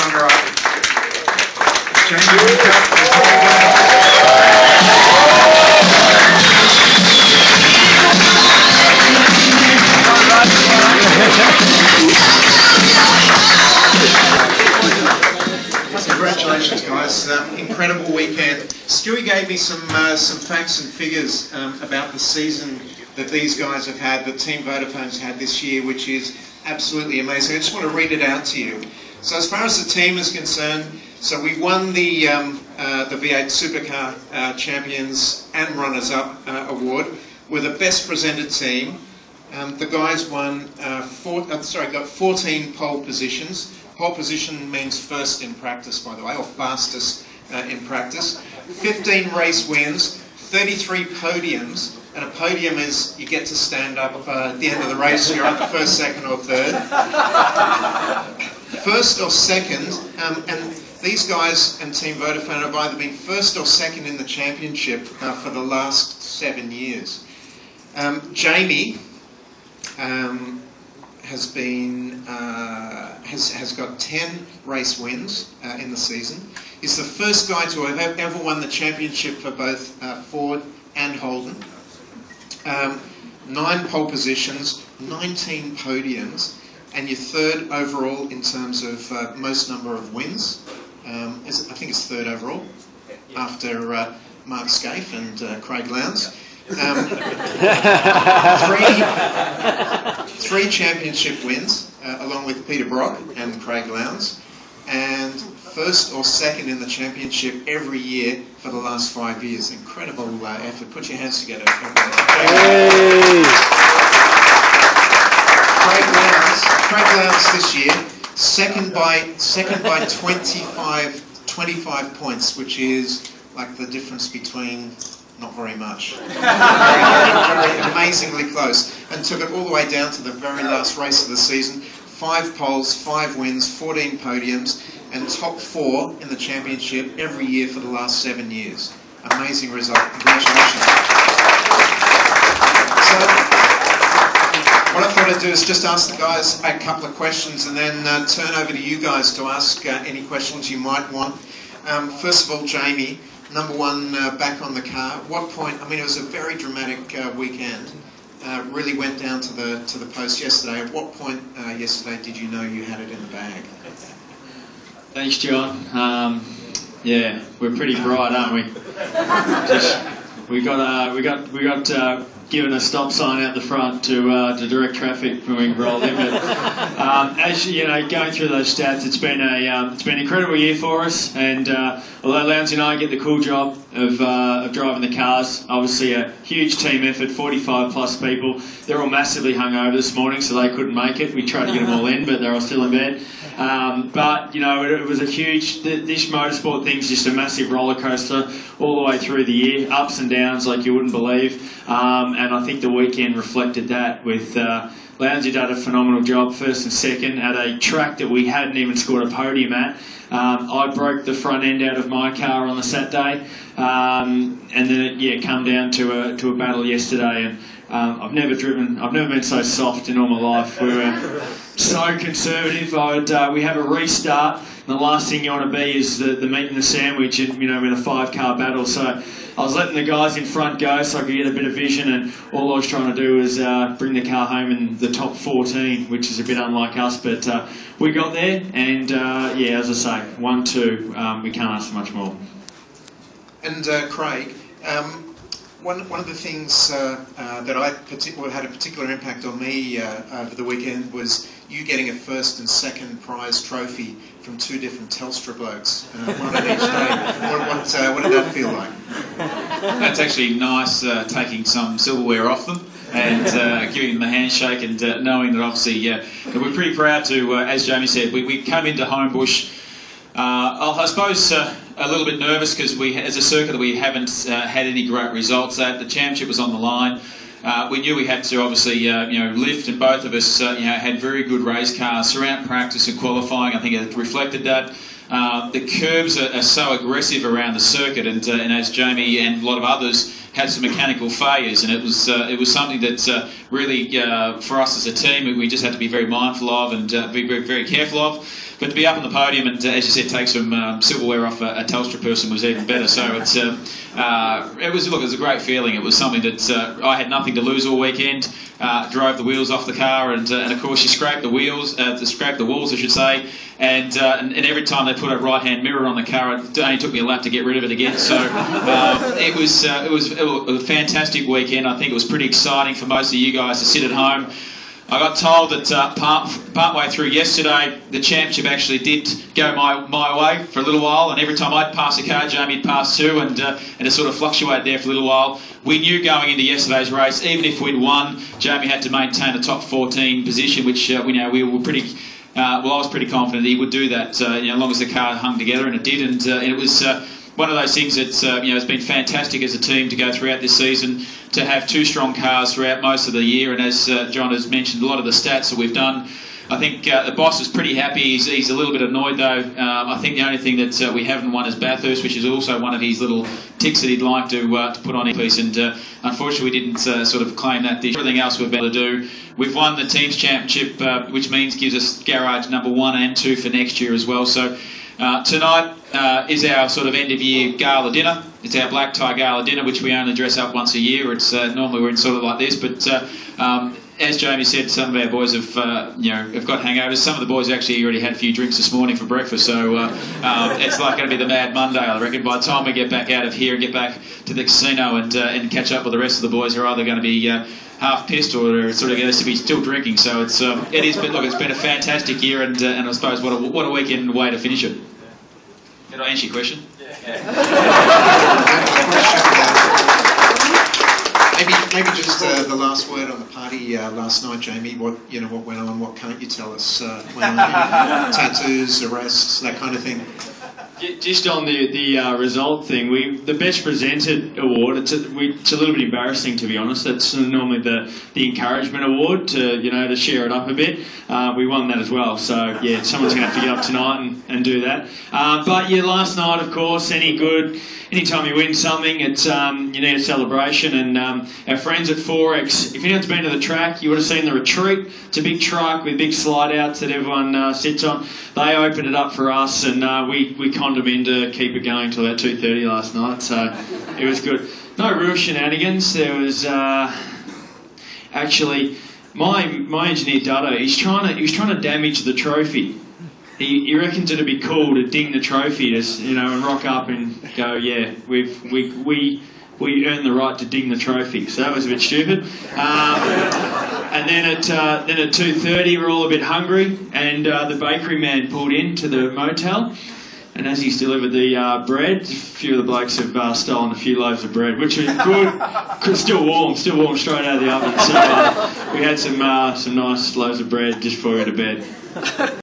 done right. Jamie Whincup. Congratulations, guys! Incredible weekend. Stewie gave me some facts and figures about the season that these guys have had, that Team Vodafone's had this year, which is absolutely amazing. I just want to read it out to you. So, as far as the team is concerned, so we won the V8 Supercar Champions and Runners-Up Award. We're the best presented team. The guys won got 14 pole positions. Pole position means first in practice, by the way, or fastest in practice. 15 race wins, 33 podiums, and a podium is you get to stand up at the end of the race. You're up first, second, or third. First or second, and these guys and Team Vodafone have either been first or second in the championship for the last 7 years. Jamie has got 10 race wins in the season. He's the first guy to have ever won the championship for both Ford and Holden. 9 pole positions, 19 podiums, and you're third overall in terms of most number of wins. I think it's third overall, after Mark Scaife and Craig Lowndes. 3 championship wins, along with Peter Brock and Craig Lowndes, and first or second in the championship every year for the last 5 years. Incredible effort. Put your hands together. Hey. Craig Lowndes this year, second by 25 points, which is like the difference between not very much. Very amazingly close, and took it all the way down to the very last race of the season. 5 poles, 5 wins, 14 podiums, and top 4 in the championship every year for the last 7 years. Amazing result. Congratulations. So, what I thought I'd do is just ask the guys a couple of questions and then turn over to you guys to ask any questions you might want. First of all, Jamie, number 1, back on the car. At what point? I mean, it was a very dramatic weekend. Really went down to the post yesterday. At what point yesterday did you know you had it in the bag? Thanks, John. Yeah, we're pretty bright, aren't we? We got given a stop sign out the front to direct traffic when we rolled in. But as you know, going through those stats, it's been an incredible year for us. And although Lowndes and I get the cool job of driving the cars, obviously a huge team effort, 45 plus people. They're all massively hungover this morning, so they couldn't make it. We tried to get them all in, but they're all still in bed. But you know, it was a huge. This motorsport thing's just a massive roller coaster all the way through the year, ups and downs like you wouldn't believe. And I think the weekend reflected that with Lowndes did a phenomenal job, first and second, at a track that we hadn't even scored a podium at. I broke the front end out of my car on the Saturday, and then it come down to a battle yesterday. And I've never been so soft in all my life. We were so conservative. We have a restart, and the last thing you want to be is the meat and the sandwich, in a 5-car battle. So I was letting the guys in front go so I could get a bit of vision, and all I was trying to do was bring the car home in the top 14, which is a bit unlike us, but we got there, and yeah, as I say, 1-2, we can't ask for much more. And Craig, one of the things that had a particular impact on me over the weekend was you getting a first and second prize trophy from 2 different Telstra blokes, one on each day. What did that feel like? That's actually nice, taking some silverware off them and giving them a handshake, and knowing that obviously we're pretty proud to, as Jamie said, we come into Homebush, I suppose a little bit nervous because as a circuit that we haven't had any great results at. The championship was on the line. We knew we had to obviously lift, and both of us had very good race cars throughout practice and qualifying. I think it reflected that. the curves are so aggressive around the circuit, and as Jamie and a lot of others had some mechanical failures, and it was something that really for us as a team we just had to be very mindful of and be very, very careful of. But to be up on the podium and, as you said, take some silverware off a Telstra person was even better. So it was a great feeling. It was something that I had nothing to lose all weekend. Drove the wheels off the car, and of course you scraped the wheels, scraped the walls, I should say. And every time they put a right-hand mirror on the car, it only took me a lap to get rid of it again. So it was a fantastic weekend. I think it was pretty exciting for most of you guys to sit at home. I got told that part way through yesterday, the championship actually did go my way for a little while, and every time I'd pass a car, Jamie'd pass too, and it sort of fluctuated there for a little while. We knew going into yesterday's race, even if we'd won, Jamie had to maintain a top 14 position, which we were pretty. I was pretty confident he would do that, as long as the car hung together, and it did, and it was. One of those things that it's been fantastic as a team to go throughout this season, to have two strong cars throughout most of the year, and as John has mentioned, a lot of the stats that we've done. I think the boss is pretty happy. He's a little bit annoyed though. I think the only thing that we haven't won is Bathurst, which is also one of his little ticks that he'd like to put on his piece, and unfortunately we didn't sort of claim that this. Everything else we've been able to do. We've won the team's championship, which means gives us garage number 1 and 2 for next year as well. So tonight is our sort of end-of-year gala dinner. It's our black tie gala dinner, which we only dress up once a year. It's normally we're in sort of like this, but as Jamie said, some of our boys have got hangovers. Some of the boys actually already had a few drinks this morning for breakfast, so it's like going to be the Mad Monday, I reckon. By the time we get back out of here and get back to the casino and catch up with the rest of the boys, who are either going to be half pissed or they're sort of going to be still drinking. So it's it's been a fantastic year, and I suppose what a weekend way to finish it. Did I answer your question? Maybe just the last word on the party last night, Jamie. What went on? What can't you tell us? Went on? Tattoos, arrests, that kind of thing. Just on the result thing, the best presented award. It's a little bit embarrassing, to be honest. It's normally the encouragement award to share it up a bit. We won that as well, so yeah, someone's going to have to get up tonight and do that. But yeah, last night, of course, anytime you win something, it's you need a celebration. And our friends at 4X, if anyone's been to the track, you would have seen the retreat. It's a big truck with big slide outs that everyone sits on. They opened it up for us, and we conned them in to keep it going till about 2:30 last night. So it was good. No real shenanigans. There was actually my engineer Duddo. He was trying to damage the trophy. He reckons it'd be cool to ding the trophy, and rock up and go, yeah, we earned the right to ding the trophy. So that was a bit stupid. And then at 2:30, we're all a bit hungry, and the bakery man pulled into the motel. And as he's delivered the bread, a few of the blokes have stolen a few loaves of bread, which was good. Still warm straight out of the oven. So we had some nice loaves of bread just before we went to bed.